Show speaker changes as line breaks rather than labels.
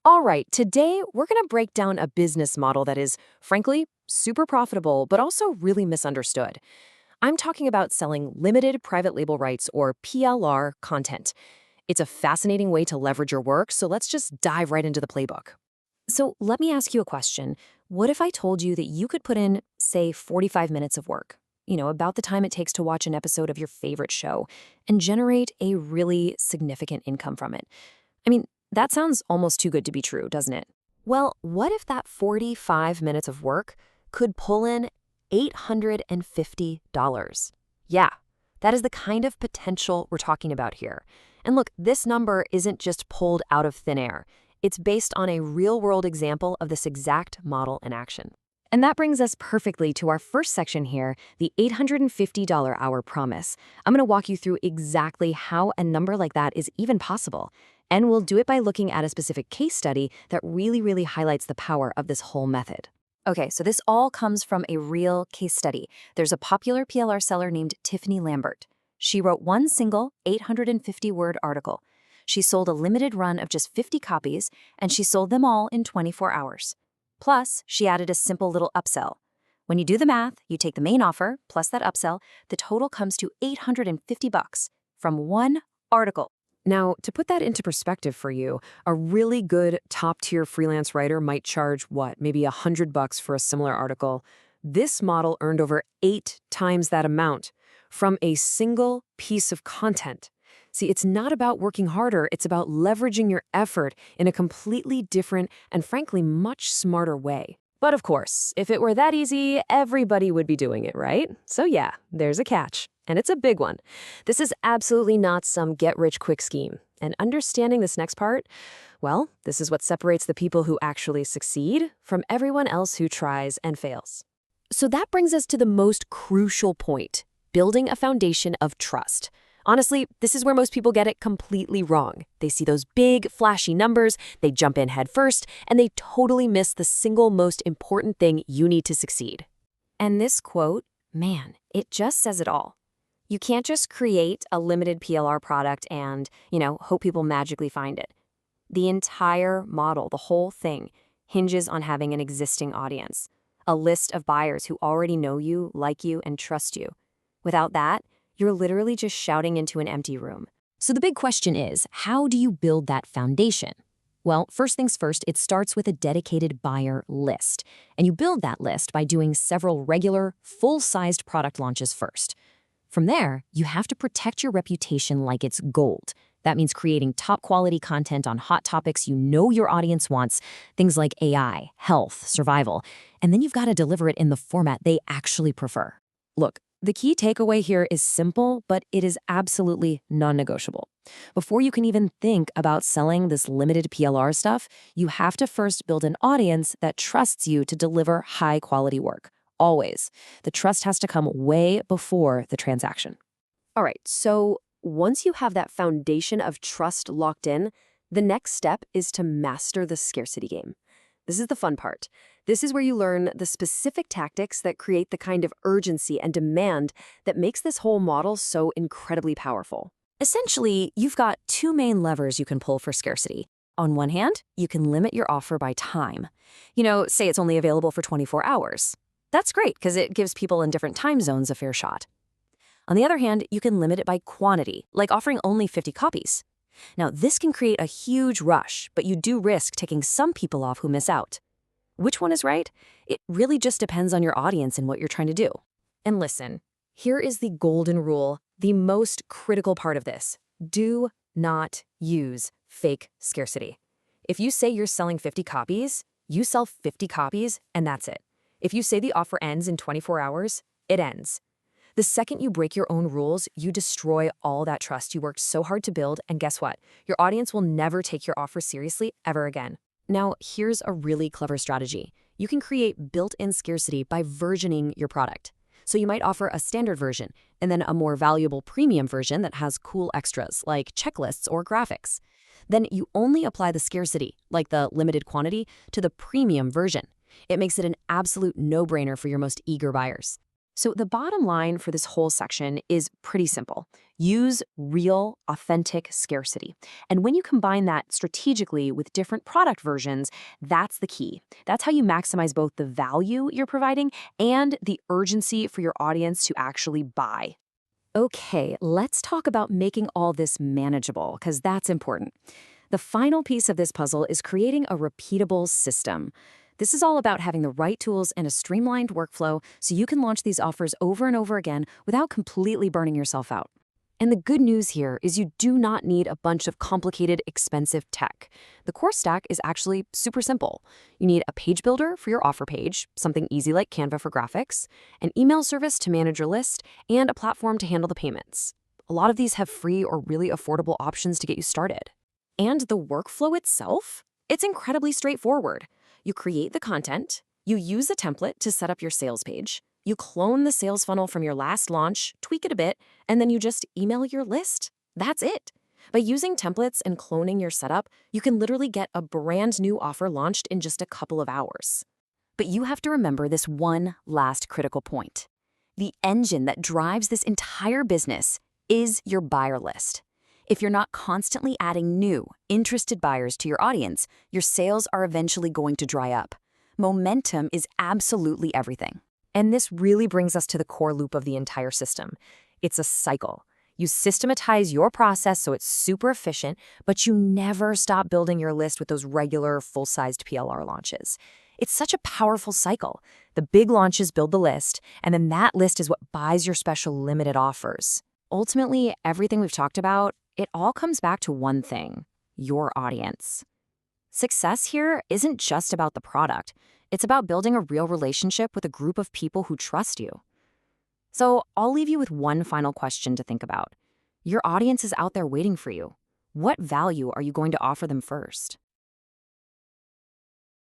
All right, today we're going to break down a business model that is, frankly, super profitable, but also really misunderstood. I'm talking about selling limited private label rights or PLR content. It's a fascinating way to leverage your work, so let's just dive right into the playbook. So let me ask you a question. What if I told you that you could put in, say, 45 minutes of work? About the time it takes to watch an episode of your favorite show and generate a really significant income from it. I mean, that sounds almost too good to be true, doesn't it? Well, what if that 45 minutes of work could pull in $850? Yeah, that is the kind of potential we're talking about here. And look, this number isn't just pulled out of thin air. It's based on a real-world example of this exact model in action. And that brings us perfectly to our first section here, the $850 hour promise. I'm going to walk you through exactly how a number like that is even possible. And we'll do it by looking at a specific case study that really highlights the power of this whole method. Okay, so this all comes from a real case study. There's a popular PLR seller named Tiffany Lambert. She wrote one single 850-word article. She sold a limited run of just 50 copies, and she sold them all in 24 hours. Plus, she added a simple little upsell. When you do the math, you take the main offer plus that upsell, the total comes to $850 from one article. Now, to put that into perspective for you, a really good top-tier freelance writer might charge, maybe $100 for a similar article. This model earned over 8 times that amount from a single piece of content. See, it's not about working harder, it's about leveraging your effort in a completely different and frankly much smarter way. But of course, if it were that easy, everybody would be doing it, right? So yeah, there's a catch. And it's a big one. This is absolutely not some get-rich-quick scheme. And understanding this next part, well, this is what separates the people who actually succeed from everyone else who tries and fails. So that brings us to the most crucial point, building a foundation of trust. Honestly, this is where most people get it completely wrong. They see those big, flashy numbers, they jump in head first, and they totally miss the single most important thing you need to succeed. And this quote, man, it just says it all. You can't just create a limited PLR product and, hope people magically find it. The entire model, the whole thing, hinges on having an existing audience, a list of buyers who already know you, like you, and trust you. Without that, you're literally just shouting into an empty room. So the big question is, how do you build that foundation? Well, first things first, it starts with a dedicated buyer list. And you build that list by doing several regular, full-sized product launches first. From there, you have to protect your reputation like it's gold. That means creating top-quality content on hot topics you know your audience wants, things like AI, health, survival, and then you've got to deliver it in the format they actually prefer. Look, the key takeaway here is simple, but it is absolutely non-negotiable. Before you can even think about selling this limited PLR stuff, you have to first build an audience that trusts you to deliver high-quality work. Always. The trust has to come way before the transaction. All right, so once you have that foundation of trust locked in, the next step is to master the scarcity game. This is the fun part. This is where you learn the specific tactics that create the kind of urgency and demand that makes this whole model so incredibly powerful. Essentially, you've got 2 main levers you can pull for scarcity. On one hand, you can limit your offer by time. Say it's only available for 24 hours. That's great because it gives people in different time zones a fair shot. On the other hand, you can limit it by quantity, like offering only 50 copies. Now, this can create a huge rush, but you do risk taking some people off who miss out. Which one is right? It really just depends on your audience and what you're trying to do. And listen, here is the golden rule, the most critical part of this. Do not use fake scarcity. If you say you're selling 50 copies, you sell 50 copies, and that's it. If you say the offer ends in 24 hours, it ends. The second you break your own rules, you destroy all that trust you worked so hard to build, and guess what? Your audience will never take your offer seriously ever again. Now, here's a really clever strategy. You can create built-in scarcity by versioning your product. So you might offer a standard version, and then a more valuable premium version that has cool extras, like checklists or graphics. Then you only apply the scarcity, like the limited quantity, to the premium version. It makes it an absolute no-brainer for your most eager buyers. So the bottom line for this whole section is pretty simple. Use real, authentic scarcity. And when you combine that strategically with different product versions, that's the key. That's how you maximize both the value you're providing and the urgency for your audience to actually buy. Okay, let's talk about making all this manageable, because that's important. The final piece of this puzzle is creating a repeatable system. This is all about having the right tools and a streamlined workflow so you can launch these offers over and over again without completely burning yourself out. And the good news here is you do not need a bunch of complicated, expensive tech. The core stack is actually super simple. You need a page builder for your offer page, something easy like Canva for graphics, an email service to manage your list, and a platform to handle the payments. A lot of these have free or really affordable options to get you started. And the workflow itself? It's incredibly straightforward. You create the content, you use a template to set up your sales page, you clone the sales funnel from your last launch, tweak it a bit, and then you just email your list. That's it. By using templates and cloning your setup, you can literally get a brand new offer launched in just a couple of hours. But you have to remember this one last critical point. The engine that drives this entire business is your buyer list. If you're not constantly adding new, interested buyers to your audience, your sales are eventually going to dry up. Momentum is absolutely everything. And this really brings us to the core loop of the entire system. It's a cycle. You systematize your process so it's super efficient, but you never stop building your list with those regular, full-sized PLR launches. It's such a powerful cycle. The big launches build the list, and then that list is what buys your special limited offers. Ultimately, everything we've talked about, it all comes back to one thing: your audience. Success here isn't just about the product. It's about building a real relationship with a group of people who trust you. So I'll leave you with one final question to think about. Your audience is out there waiting for you. What value are you going to offer them first?